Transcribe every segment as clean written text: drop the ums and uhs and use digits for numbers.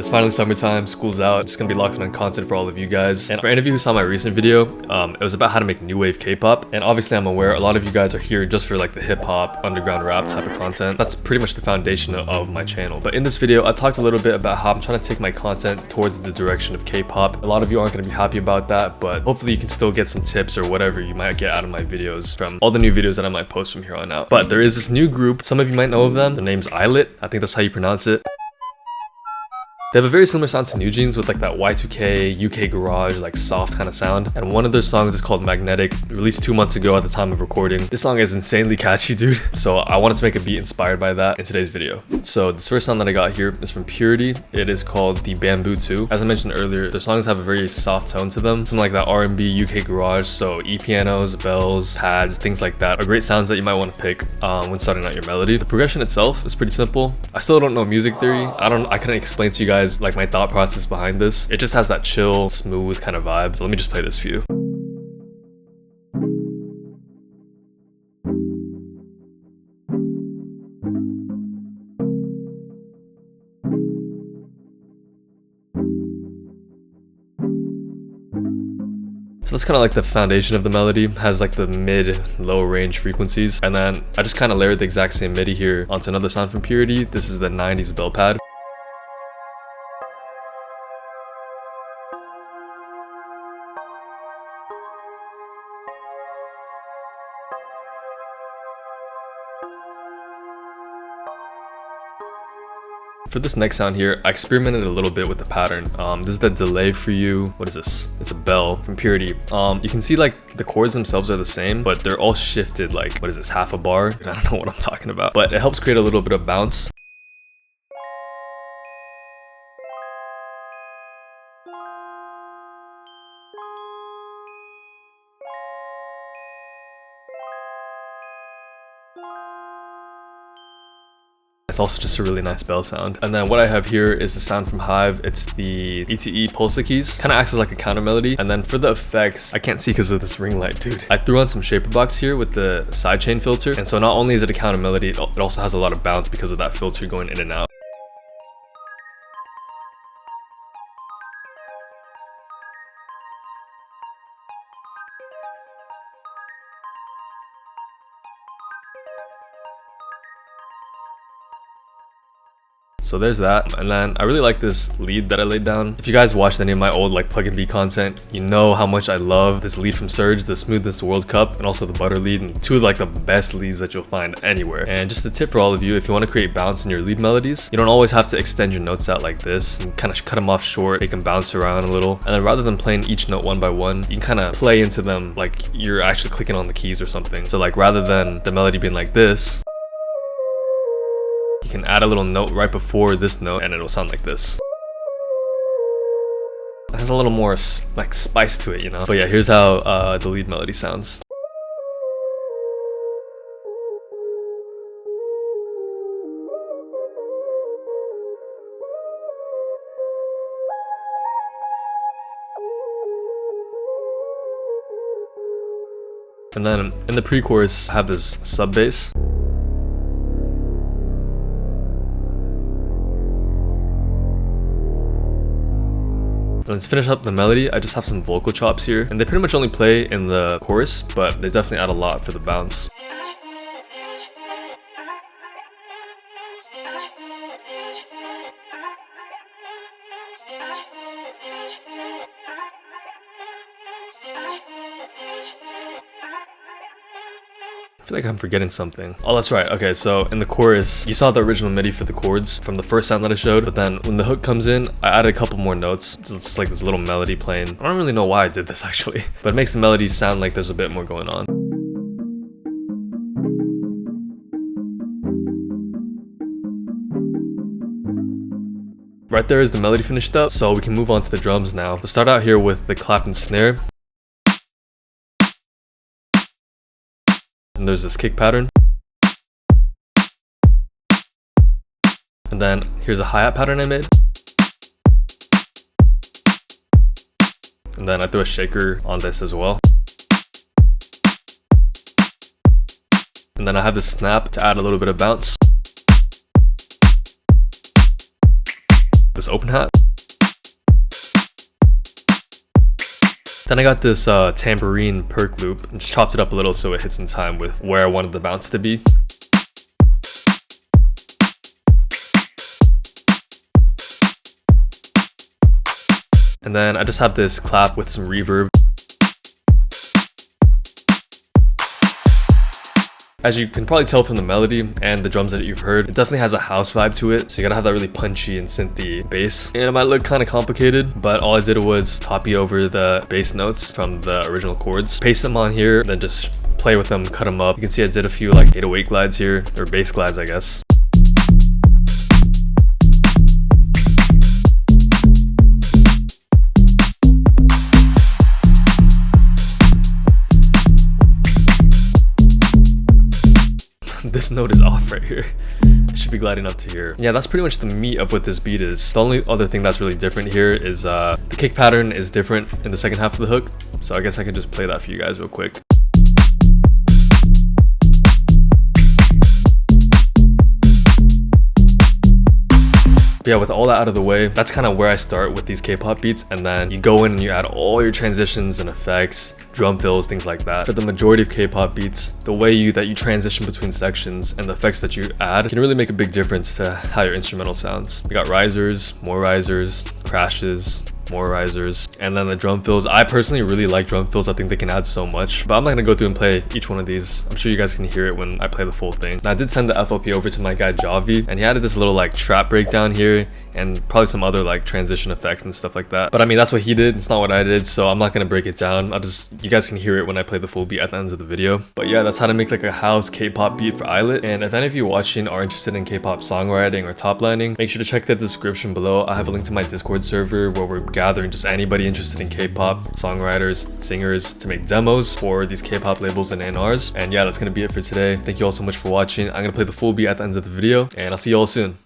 It's finally summertime, school's out, just gonna be locked in on content for all of you guys. And for any of you who saw my recent video, it was about how to make new wave K-pop. And obviously I'm aware a lot of you guys are here just for like the hip hop, underground rap type of content. That's pretty much the foundation of my channel. But in this video, I talked a little bit about how I'm trying to take my content towards the direction of K-pop. A lot of you aren't gonna be happy about that, but hopefully you can still get some tips or whatever you might get out of my videos from all the new videos that I might post from here on out. But there is this new group, some of you might know of them. Their name's ILLIT, I think that's how you pronounce it. They have a very similar sound to New Jeans with like that Y2K, UK garage, like soft kind of sound. And one of their songs is called Magnetic, released 2 months ago at the time of recording. This song is insanely catchy, dude. So I wanted to make a beat inspired by that in today's video. So this first song that I got here is from Purity. It is called The Bamboo 2. As I mentioned earlier, their songs have a very soft tone to them. Some like that R&B, UK garage. So E-pianos, bells, pads, things like that are great sounds that you might want to pick when starting out your melody. The progression itself is pretty simple. I still don't know music theory. I couldn't explain to you guys like my thought process behind this. It just has that chill, smooth kind of vibe. So let me just play this for you. So that's kind of like the foundation of the melody. It has like the mid-low range frequencies. And then I just kind of layered the exact same MIDI here onto another sound from Purity. This is the 90s bell pad. For this next sound here, I experimented a little bit with the pattern. This is the delay for you. What is this? It's a bell from Purity. You can see like the chords themselves are the same, but they're all shifted like, what is this, half a bar? I don't know what I'm talking about, but it helps create a little bit of bounce. It's also just a really nice bell sound. And then what I have here is the sound from Hive. It's the ETE pulsar keys. Kind of acts as like a counter melody. And then for the effects, I can't see because of this ring light, dude. I threw on some shaper box here with the sidechain filter. And so not only is it a counter melody, it also has a lot of bounce because of that filter going in and out. So there's that. And then I really like this lead that I laid down. If you guys watched any of my old like plug and be content, you know how much I love this lead from Surge, the Smoothest World Cup, and also the Butter lead, and two of like the best leads that you'll find anywhere. And just a tip for all of you, if you want to create bounce in your lead melodies, you don't always have to extend your notes out like this and kind of cut them off short. They can bounce around a little. And then rather than playing each note one by one, you can kind of play into them like you're actually clicking on the keys or something. So like rather than the melody being like this, you can add a little note right before this note and it'll sound like this. It has a little more like spice to it, you know? But yeah, here's how the lead melody sounds. And then in the pre-chorus, I have this sub bass. Let's finish up the melody. I just have some vocal chops here, and they pretty much only play in the chorus, but they definitely add a lot for the bounce. I feel like I'm forgetting something. Oh, that's right. Okay, so in the chorus, you saw the original MIDI for the chords from the first sound that I showed, but then when the hook comes in, I added a couple more notes. It's like this little melody playing. I don't really know why I did this actually, but it makes the melody sound like there's a bit more going on. Right there is the melody finished up, so we can move on to the drums now. So start out here with the clap and snare. And there's this kick pattern. And then here's a hi-hat pattern I made. And then I threw a shaker on this as well. And then I have this snap to add a little bit of bounce. This open hat. Then I got this tambourine perk loop and just chopped it up a little so it hits in time with where I wanted the bounce to be. And then I just have this clap with some reverb. As you can probably tell from the melody and the drums that you've heard, it definitely has a house vibe to it, so you gotta have that really punchy and synthy bass. And it might look kind of complicated, but all I did was copy over the bass notes from the original chords, paste them on here, then just play with them, cut them up. You can see I did a few like 808 glides here, or bass glides I guess. This note is off right here. It should be gliding up to here. Yeah, that's pretty much the meat of what this beat is. The only other thing that's really different here is the kick pattern is different in the second half of the hook. So I guess I can just play that for you guys real quick. But yeah, with all that out of the way, that's kind of where I start with these K-pop beats, and then you go in and you add all your transitions and effects, drum fills, things like that. For the majority of K-pop beats, the way that you transition between sections and the effects that you add can really make a big difference to how your instrumental sounds. We got risers, more risers, crashes, more risers, and then the drum fills. I personally really like drum fills. I think they can add so much, but I'm not gonna go through and play each one of these. I'm sure you guys can hear it when I play the full thing. Now, I did send the FLP over to my guy Javi, and he added this little like trap breakdown here and probably some other like transition effects and stuff like that. But I mean, that's what he did. It's not what I did, so I'm not gonna break it down. You guys can hear it when I play the full beat at the end of the video. But yeah, that's how to make like a house K-pop beat for ILLIT. And if any of you watching are interested in K-pop songwriting or top lining, make sure to check the description below. I have a link to my Discord server where we're gathering just anybody interested in K-pop, songwriters, singers to make demos for these K-pop labels and A&Rs. And yeah, that's gonna be it for today. Thank you all so much for watching. I'm gonna play the full beat at the end of the video, and I'll see you all soon.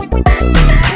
Bye.